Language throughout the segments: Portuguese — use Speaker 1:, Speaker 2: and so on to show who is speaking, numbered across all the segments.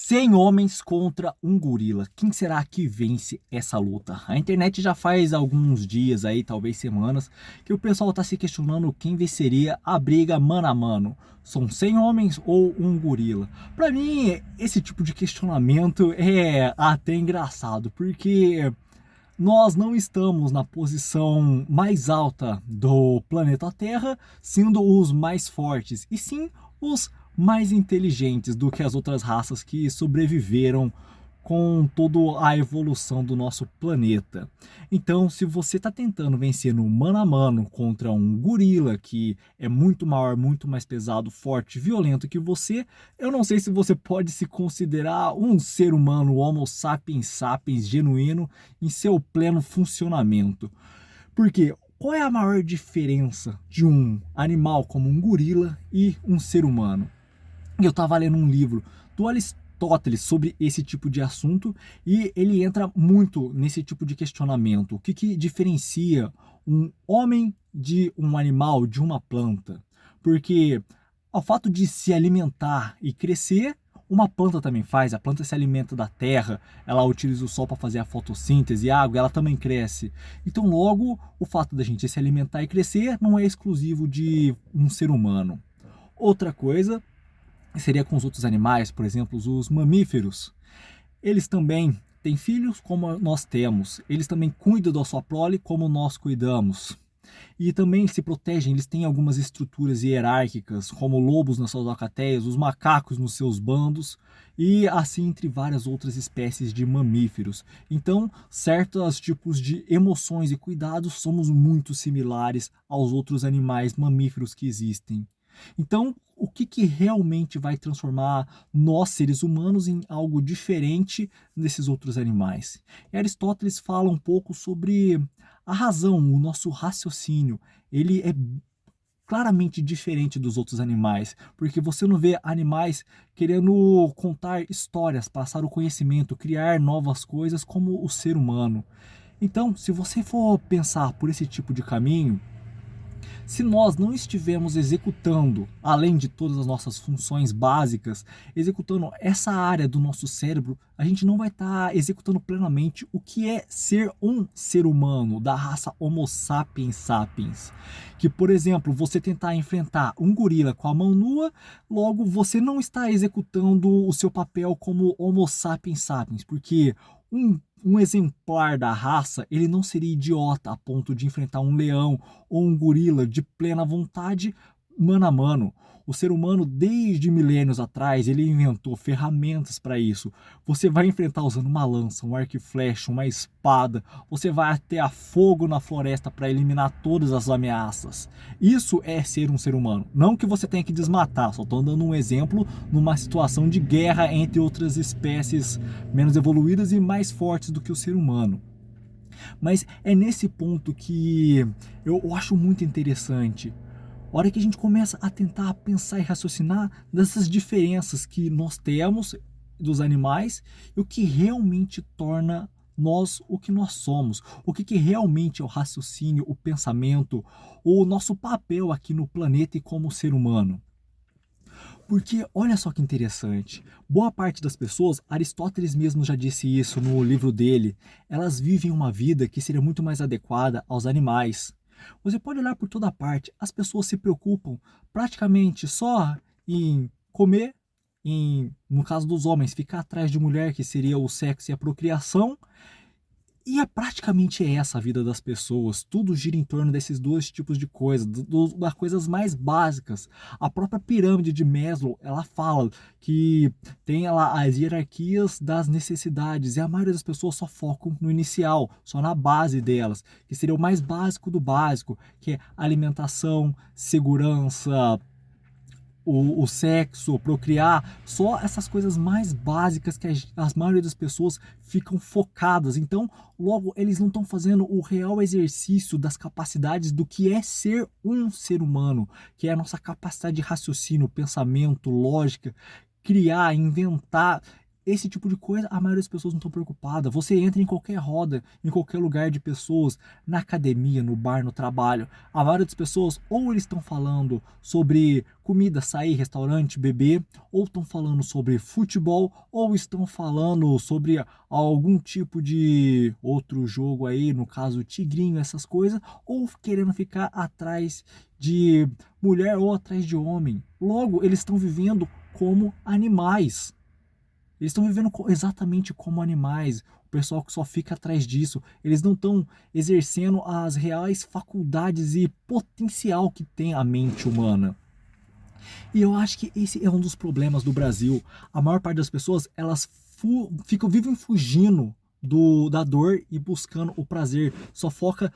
Speaker 1: 100 homens contra um gorila. Quem será que vence essa luta? A internet já faz alguns dias aí, talvez semanas, que o pessoal está se questionando quem venceria a briga mano a mano. São 100 homens ou um gorila? Para mim, esse tipo de questionamento é até engraçado, porque nós não estamos na posição mais alta do planeta Terra, sendo os mais fortes, e sim os mais inteligentes do que as outras raças que sobreviveram com toda a evolução do nosso planeta. Então, se você está tentando vencer no mano a mano contra um gorila que é muito maior, muito mais pesado, forte, violento que você, eu não sei se você pode se considerar um ser humano, Homo sapiens sapiens genuíno em seu pleno funcionamento. Porque qual é a maior diferença de um animal como um gorila e um ser humano? Eu estava lendo um livro do Aristóteles sobre esse tipo de assunto e ele entra muito nesse tipo de questionamento. O que diferencia um homem de um animal, de uma planta? Porque ao fato de se alimentar e crescer, uma planta também faz. A planta se alimenta da terra, ela utiliza o sol para fazer a fotossíntese e a água, ela também cresce. Então, logo, o fato da gente se alimentar e crescer não é exclusivo de um ser humano. Outra coisa seria com os outros animais, por exemplo, os mamíferos. Eles também têm filhos como nós temos. Eles também cuidam da sua prole como nós cuidamos. E também se protegem, eles têm algumas estruturas hierárquicas, como lobos nas suas alcateias, os macacos nos seus bandos, e assim entre várias outras espécies de mamíferos. Então, certos tipos de emoções e cuidados somos muito similares aos outros animais mamíferos que existem. Então, o que realmente vai transformar nós, seres humanos, em algo diferente desses outros animais? E Aristóteles fala um pouco sobre a razão, o nosso raciocínio. Ele é claramente diferente dos outros animais, porque você não vê animais querendo contar histórias, passar o conhecimento, criar novas coisas como o ser humano. Então, se você for pensar por esse tipo de caminho, se nós não estivermos executando, além de todas as nossas funções básicas, executando essa área do nosso cérebro, a gente não vai estar executando plenamente o que é ser um ser humano da raça Homo sapiens sapiens. Que, por exemplo, você tentar enfrentar um gorila com a mão nua, logo você não está executando o seu papel como Homo sapiens sapiens, porque um exemplar da raça, ele não seria idiota a ponto de enfrentar um leão ou um gorila de plena vontade, mano a mano. O ser humano, desde milênios atrás, ele inventou ferramentas para isso. Você vai enfrentar usando uma lança, um arco e flecha, uma espada. Você vai até a fogo na floresta para eliminar todas as ameaças. Isso é ser um ser humano. Não que você tenha que desmatar, só estou dando um exemplo numa situação de guerra entre outras espécies menos evoluídas e mais fortes do que o ser humano. Mas é nesse ponto que eu acho muito interessante. A hora que a gente começa a tentar pensar e raciocinar dessas diferenças que nós temos dos animais e o que realmente torna nós o que nós somos, o que realmente é o raciocínio, o pensamento, o nosso papel aqui no planeta e como ser humano. Porque olha só que interessante, boa parte das pessoas, Aristóteles mesmo já disse isso no livro dele, elas vivem uma vida que seria muito mais adequada aos animais. Você pode olhar por toda parte, as pessoas se preocupam praticamente só em comer, no caso dos homens, ficar atrás de mulher, que seria o sexo e a procriação, e é praticamente essa a vida das pessoas. Tudo gira em torno desses dois tipos de coisas, das coisas mais básicas. A própria pirâmide de Maslow, ela fala que tem lá as hierarquias das necessidades e a maioria das pessoas só focam no inicial, só na base delas, que seria o mais básico do básico, que é alimentação, segurança, o sexo, procriar, só essas coisas mais básicas que a maioria das pessoas ficam focadas. Então, logo, eles não estão fazendo o real exercício das capacidades do que é ser um ser humano, que é a nossa capacidade de raciocínio, pensamento, lógica, criar, inventar. esse tipo de coisa, a maioria das pessoas não estão preocupadas. Você entra em qualquer roda, em qualquer lugar de pessoas, na academia, no bar, no trabalho. A maioria das pessoas, ou eles estão falando sobre comida, sair, restaurante, beber, ou estão falando sobre futebol, ou estão falando sobre algum tipo de outro jogo aí, no caso Tigrinho, essas coisas, ou querendo ficar atrás de mulher ou atrás de homem. Logo, eles estão vivendo como animais. Eles estão vivendo exatamente como animais. O pessoal que só fica atrás disso, eles não estão exercendo as reais faculdades e potencial que tem a mente humana. E eu acho que esse é um dos problemas do Brasil. A maior parte das pessoas, elas vivem fugindo da dor e buscando o prazer. Só foca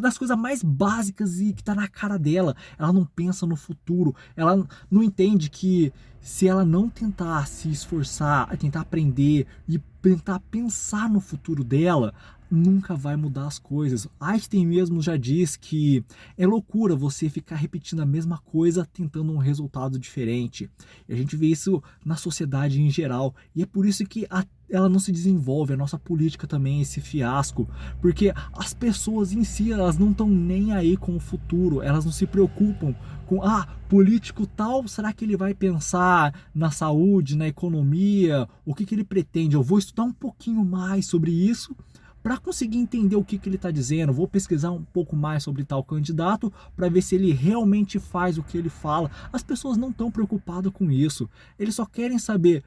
Speaker 1: das coisas mais básicas e que tá na cara dela. Ela não pensa no futuro. Ela não entende que se ela não tentar se esforçar, tentar aprender e tentar pensar no futuro dela, nunca vai mudar as coisas. Einstein mesmo já diz que é loucura você ficar repetindo a mesma coisa tentando um resultado diferente. E a gente vê isso na sociedade em geral. E é por isso que ela não se desenvolve, a nossa política também é esse fiasco, porque as pessoas em si, elas não estão nem aí com o futuro, elas não se preocupam com, político tal, será que ele vai pensar na saúde, na economia, o que ele pretende? Eu vou estudar um pouquinho mais sobre isso, para conseguir entender o que ele está dizendo, vou pesquisar um pouco mais sobre tal candidato para ver se ele realmente faz o que ele fala. As pessoas não estão preocupadas com isso. Eles só querem saber,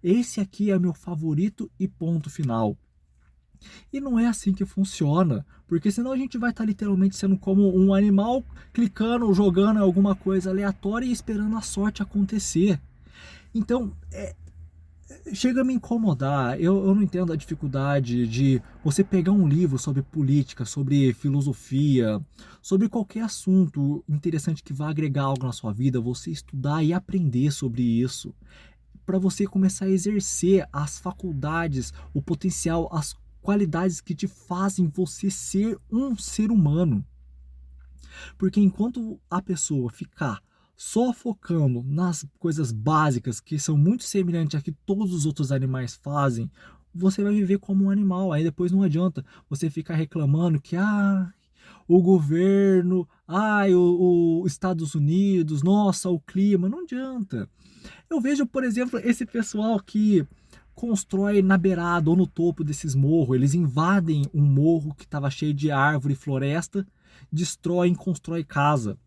Speaker 1: esse aqui é meu favorito e ponto final. E não é assim que funciona, porque senão a gente vai estar literalmente sendo como um animal clicando, jogando alguma coisa aleatória e esperando a sorte acontecer. Então, chega a me incomodar. Eu não entendo a dificuldade de você pegar um livro sobre política, sobre filosofia, sobre qualquer assunto interessante que vá agregar algo na sua vida, você estudar e aprender sobre isso, para você começar a exercer as faculdades, o potencial, as qualidades que te fazem você ser um ser humano. Porque enquanto a pessoa ficar só focando nas coisas básicas, que são muito semelhantes a que todos os outros animais fazem, você vai viver como um animal. Aí depois não adianta você ficar reclamando que o governo, os Estados Unidos, nossa, o clima, não adianta. Eu vejo, por exemplo, esse pessoal que constrói na beirada ou no topo desses morros, eles invadem um morro que estava cheio de árvore e floresta, destroem, constrói casa.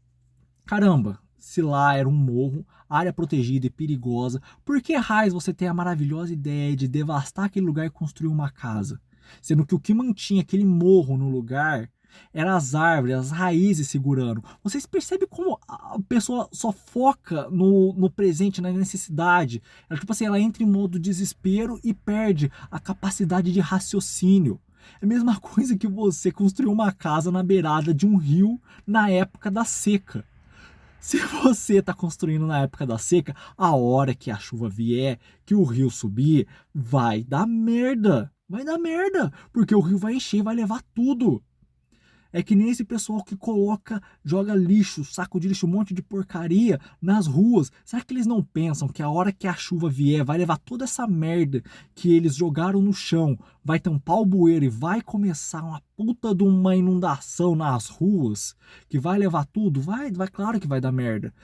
Speaker 1: Caramba, se lá era um morro, área protegida e perigosa, por que raios você tem a maravilhosa ideia de devastar aquele lugar e construir uma casa? Sendo que o que mantinha aquele morro no lugar eram as árvores, as raízes segurando. Vocês percebem como a pessoa só foca no presente, na necessidade. Ela, tipo assim, ela entra em modo desespero e perde a capacidade de raciocínio. É a mesma coisa que você construir uma casa na beirada de um rio na época da seca. Se você está construindo na época da seca, a hora que a chuva vier, que o rio subir, vai dar merda. Vai dar merda, porque o rio vai encher e vai levar tudo. É que nem esse pessoal que joga lixo, saco de lixo, um monte de porcaria nas ruas. Será que eles não pensam que a hora que a chuva vier vai levar toda essa merda que eles jogaram no chão, vai tampar o bueiro e vai começar uma puta de uma inundação nas ruas, que vai levar tudo? Vai, claro que vai dar merda.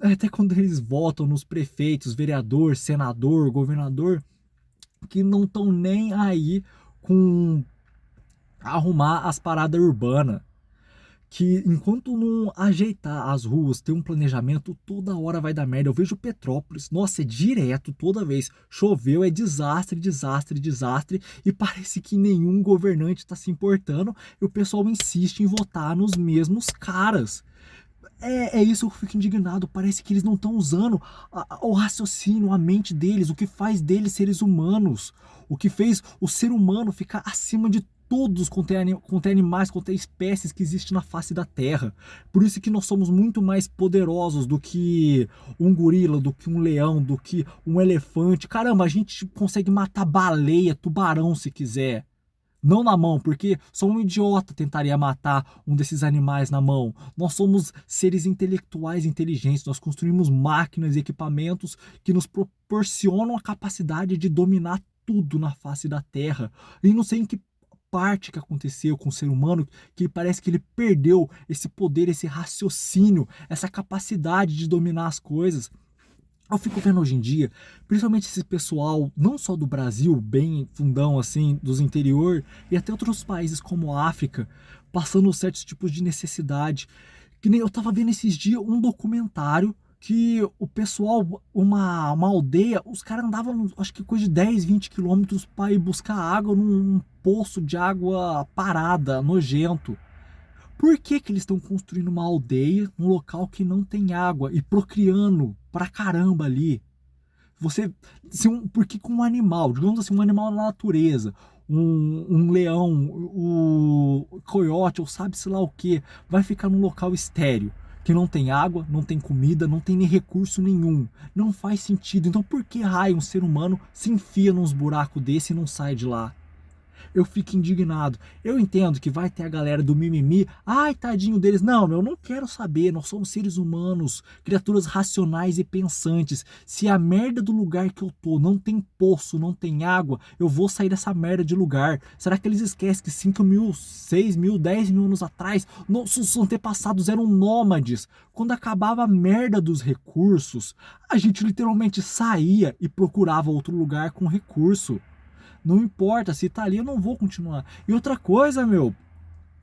Speaker 1: Até quando eles votam nos prefeitos, vereador, senador, governador, que não estão nem aí com arrumar as paradas urbanas, que enquanto não ajeitar as ruas, ter um planejamento, toda hora vai dar merda. Eu vejo Petrópolis, nossa, é direto, toda vez choveu, é desastre, desastre, desastre, e parece que nenhum governante está se importando, e o pessoal insiste em votar nos mesmos caras. É isso que eu fico indignado, parece que eles não estão usando o raciocínio, a mente deles, o que faz deles seres humanos, o que fez o ser humano ficar acima de todos quanto é animais, quanto é espécies que existem na face da Terra. Por isso que nós somos muito mais poderosos do que um gorila, do que um leão, do que um elefante. Caramba, a gente consegue matar baleia, tubarão se quiser. Não na mão, porque só um idiota tentaria matar um desses animais na mão. Nós somos seres intelectuais inteligentes, nós construímos máquinas e equipamentos que nos proporcionam a capacidade de dominar tudo na face da Terra. E não sei em que parte que aconteceu com o ser humano que parece que ele perdeu esse poder, esse raciocínio, essa capacidade de dominar as coisas. Eu fico vendo hoje em dia, principalmente esse pessoal, não só do Brasil, bem fundão assim, dos interior, e até outros países como a África, passando certos tipos de necessidade. Que nem eu tava vendo esses dias um documentário que o pessoal, uma aldeia, os caras andavam, acho que coisa de 10, 20 quilômetros para ir buscar água num poço de água parada, nojento. Por que que eles estão construindo uma aldeia num local que não tem água e procriando pra caramba ali? Você, por que com um animal, digamos assim, um animal na natureza, um leão, o coiote ou sabe-se lá o que, vai ficar num local estéril, que não tem água, não tem comida, não tem nem recurso nenhum. Não faz sentido. Então por que raio um ser humano se enfia nos buracos desse e não sai de lá? Eu fico indignado. Eu entendo que vai ter a galera do mimimi, ai, tadinho deles. Não, meu, eu não quero saber. Nós somos seres humanos, criaturas racionais e pensantes. Se a merda do lugar que eu tô não tem poço, não tem água, eu vou sair dessa merda de lugar. Será que eles esquecem que 5 mil, 6 mil, 10 mil anos atrás, nossos antepassados eram nômades? Quando acabava a merda dos recursos, a gente literalmente saía e procurava outro lugar com recurso. Não importa, se tá ali, eu não vou continuar. E outra coisa, meu,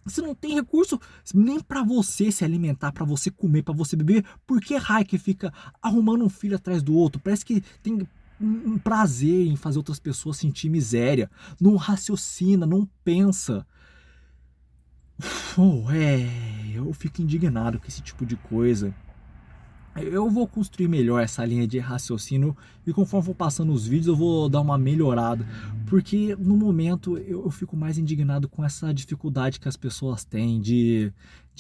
Speaker 1: você não tem recurso nem para você se alimentar, para você comer, para você beber. Por que raio que fica arrumando um filho atrás do outro? Parece que tem um prazer em fazer outras pessoas sentir miséria. Não raciocina, não pensa. Eu fico indignado com esse tipo de coisa. Eu vou construir melhor essa linha de raciocínio e conforme for passando os vídeos eu vou dar uma melhorada, porque no momento eu fico mais indignado com essa dificuldade que as pessoas têm de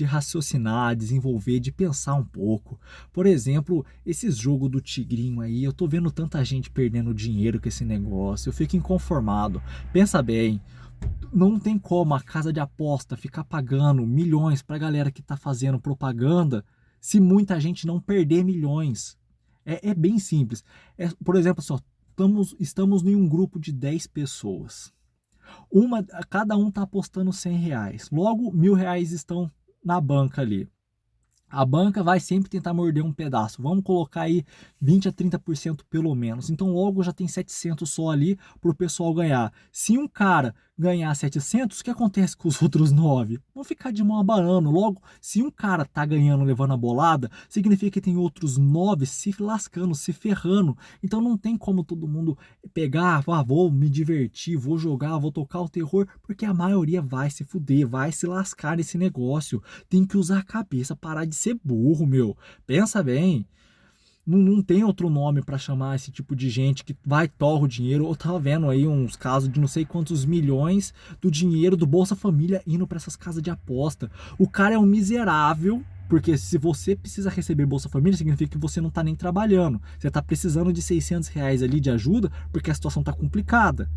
Speaker 1: raciocinar, desenvolver, de pensar um pouco. Por exemplo, esses jogos do tigrinho aí, eu tô vendo tanta gente perdendo dinheiro com esse negócio, eu fico inconformado. Pensa bem, não tem como a casa de aposta ficar pagando milhões pra galera que tá fazendo propaganda se muita gente não perder milhões. É bem simples. Por exemplo, só, estamos em um grupo de 10 pessoas. Cada um está apostando R$ 100. Logo, R$ 1.000 estão na banca ali. A banca vai sempre tentar morder um pedaço. Vamos colocar aí 20 a 30% pelo menos. Então logo já tem 700 só ali para o pessoal ganhar. Se um cara ganhar 700, o que acontece com os outros 9? Vão ficar de mão abanando. Logo, se um cara tá ganhando, levando a bolada, significa que tem outros 9 se lascando, se ferrando. Então não tem como todo mundo pegar, vou me divertir, vou jogar, vou tocar o terror, porque a maioria vai se fuder, vai se lascar nesse negócio. Tem que usar a cabeça, parar de ser burro, meu. Pensa bem. Não tem outro nome para chamar esse tipo de gente que vai torra o dinheiro. Eu tava vendo aí uns casos de não sei quantos milhões do dinheiro do Bolsa Família indo para essas casas de aposta. O cara é um miserável, porque se você precisa receber Bolsa Família, significa que você não tá nem trabalhando. Você tá precisando de R$ 600 ali de ajuda porque a situação tá complicada.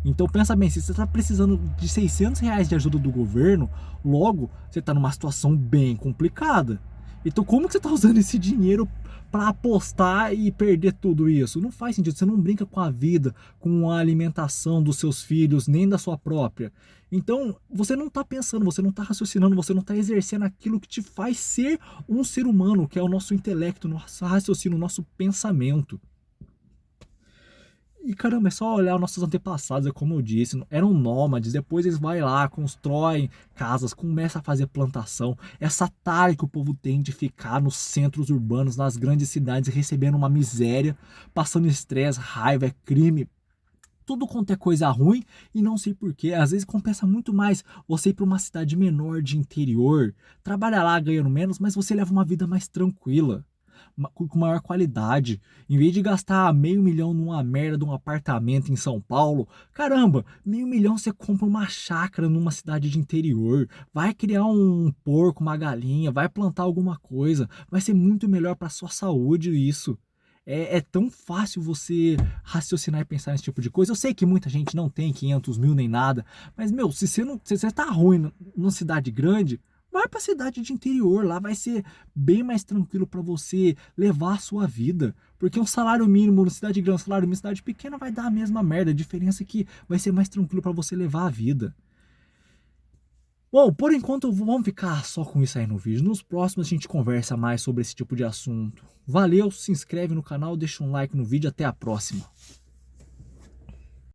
Speaker 1: Então pensa bem, se você está precisando de R$ 600 de ajuda do governo, logo você está numa situação bem complicada. Então como que você está usando esse dinheiro para apostar e perder tudo isso? Não faz sentido, você não brinca com a vida, com a alimentação dos seus filhos, nem da sua própria. Então você não está pensando, você não está raciocinando, você não está exercendo aquilo que te faz ser um ser humano, que é o nosso intelecto, nosso raciocínio, nosso pensamento. E caramba, é só olhar nossos antepassados, é como eu disse, eram nômades, depois eles vão lá, constroem casas, começam a fazer plantação. Essa tara que o povo tem de ficar nos centros urbanos, nas grandes cidades, recebendo uma miséria, passando estresse, raiva, crime, tudo quanto é coisa ruim e não sei porquê. Às vezes compensa muito mais você ir para uma cidade menor de interior, trabalhar lá ganhando menos, mas você leva uma vida mais tranquila, com maior qualidade. Em vez de gastar R$ 500.000 numa merda de um apartamento em São Paulo, caramba, R$ 500.000 você compra uma chácara numa cidade de interior, vai criar um porco, uma galinha, vai plantar alguma coisa, vai ser muito melhor para sua saúde isso. É tão fácil você raciocinar e pensar nesse tipo de coisa. Eu sei que muita gente não tem 500 mil nem nada, mas, meu, se você tá ruim numa cidade grande, vai pra cidade de interior, lá vai ser bem mais tranquilo para você levar a sua vida. Porque um salário mínimo na cidade grande, um salário mínimo na cidade pequena vai dar a mesma merda. A diferença é que vai ser mais tranquilo para você levar a vida. Bom, por enquanto vamos ficar só com isso aí no vídeo. Nos próximos a gente conversa mais sobre esse tipo de assunto. Valeu, se inscreve no canal, deixa um like no vídeo, até a próxima.